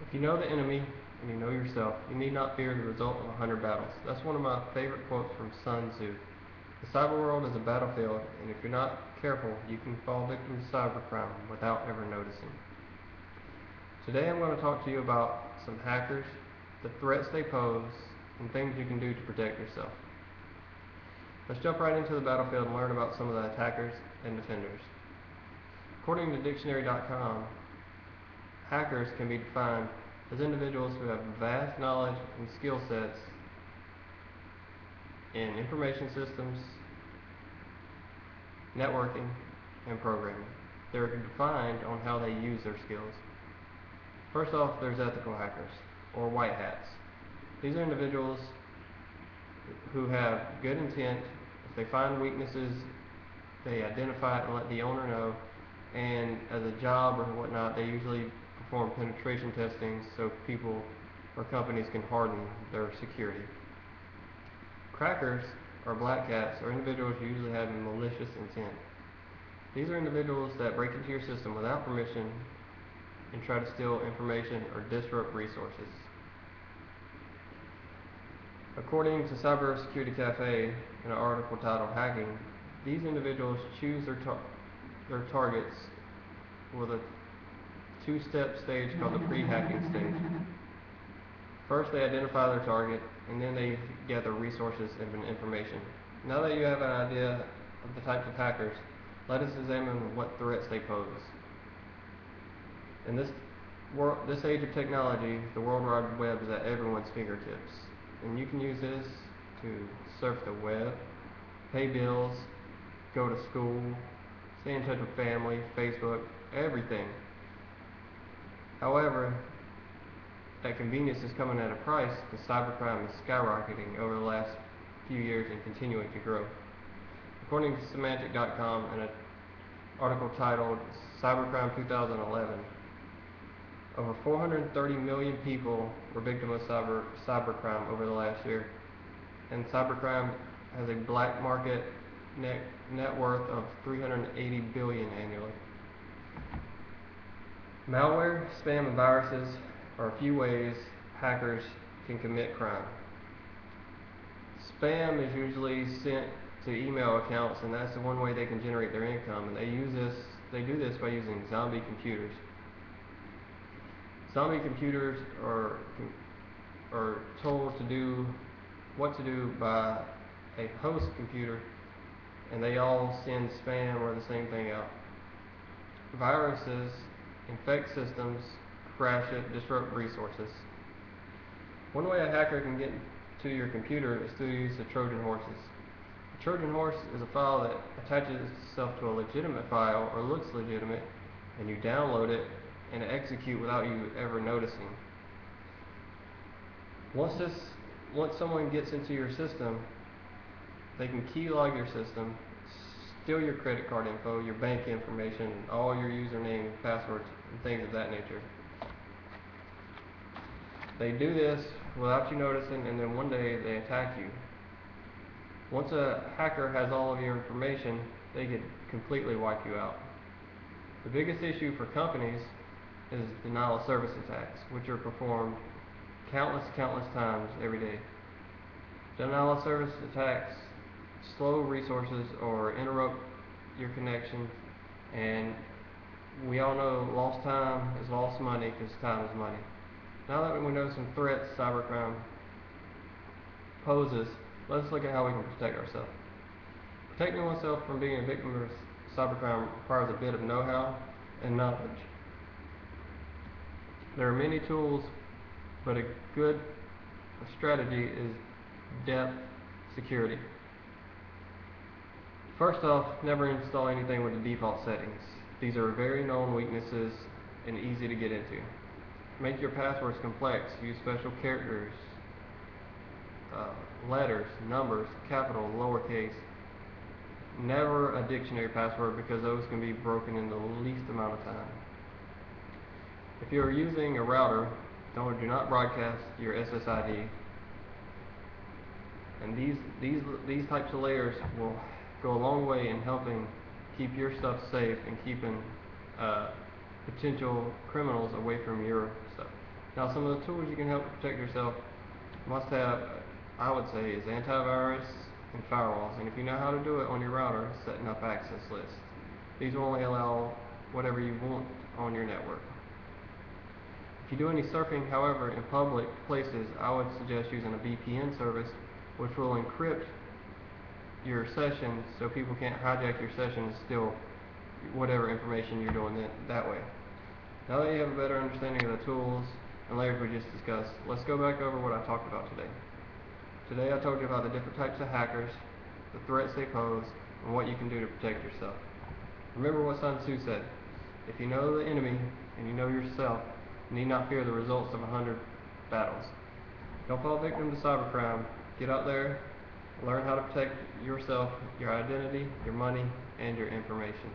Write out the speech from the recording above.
If you know the enemy and you know yourself, you need not fear the result of 100 battles. That's one of my favorite quotes from Sun Tzu. The cyber world is a battlefield, and if you're not careful, you can fall victim to cybercrime without ever noticing. Today I'm going to talk to you about some hackers, the threats they pose, and things you can do to protect yourself. Let's jump right into the battlefield and learn about some of the attackers and defenders. According to dictionary.com, hackers can be defined as individuals who have vast knowledge and skill sets in information systems, networking, and programming. They're defined on how they use their skills. First off, there's ethical hackers, or white hats. These are individuals who have good intent. If they find weaknesses, they identify it and let the owner know, and as a job or whatnot, they usually perform penetration testing so people or companies can harden their security. Crackers, or black hats, are individuals who usually have malicious intent. These are individuals that break into your system without permission and try to steal information or disrupt resources. According to Cybersecurity Cafe, in an article titled Hacking, these individuals choose their targets with a two-step stage called the pre-hacking stage. First, they identify their target, and then they gather resources and information. Now that you have an idea of the types of hackers, let us examine what threats they pose. In this age of technology, the World Wide Web is at everyone's fingertips, and you can use this to surf the web, pay bills, go to school, stay in touch with family, Facebook, everything. However, that convenience is coming at a price because cybercrime is skyrocketing over the last few years and continuing to grow. According to Semantic.com, in an article titled Cybercrime 2011, over 430 million people were victims of cybercrime over the last year, and cybercrime has a black market net worth of 380 billion annually. Malware, spam, and viruses are a few ways hackers can commit crime. Spam is usually sent to email accounts, and that's the one way they can generate their income. And they do this by using zombie computers. Zombie computers are told to do what to do by a host computer, and they all send spam or the same thing out. Viruses infect systems, crash it, disrupt resources. One way a hacker can get to your computer is through the use of Trojan horses. A Trojan horse is a file that attaches itself to a legitimate file or looks legitimate, and you download it and execute without you ever noticing. Once someone gets into your system, they can keylog your system, steal your credit card info, your bank information, all your username, passwords, and things of that nature. They do this without you noticing, and then one day they attack you. Once a hacker has all of your information, they can completely wipe you out. The biggest issue for companies is denial of service attacks, which are performed countless times every day. Denial of service attacks slow resources or interrupt your connection, and we all know lost time is lost money because time is money. Now that we know some threats cybercrime poses, let's look at how we can protect ourselves. Protecting oneself from being a victim of cybercrime requires a bit of know-how and knowledge. There are many tools, but a good strategy is depth security. First off, never install anything with the default settings. These are very known weaknesses and easy to get into. Make your passwords complex. Use special characters, letters, numbers, capital, lowercase. Never a dictionary password because those can be broken in the least amount of time. If you are using a router, do not broadcast your SSID. And these types of layers will go a long way in helping keep your stuff safe and keeping potential criminals away from your stuff. Now, some of the tools you can help protect yourself must have, I would say, is antivirus and firewalls. And if you know how to do it on your router, setting up access lists. These will only allow whatever you want on your network. If you do any surfing, however, in public places, I would suggest using a VPN service, which will encrypt your sessions so people can't hijack your session and steal whatever information you're doing that way. Now that you have a better understanding of the tools and layers we just discussed, let's go back over what I talked about today. Today I told you about the different types of hackers, the threats they pose, and what you can do to protect yourself. Remember what Sun Tzu said, if you know the enemy and you know yourself, you need not fear the results of 100 battles. Don't fall victim to cybercrime. Get out there, learn how to protect yourself, your identity, your money, and your information.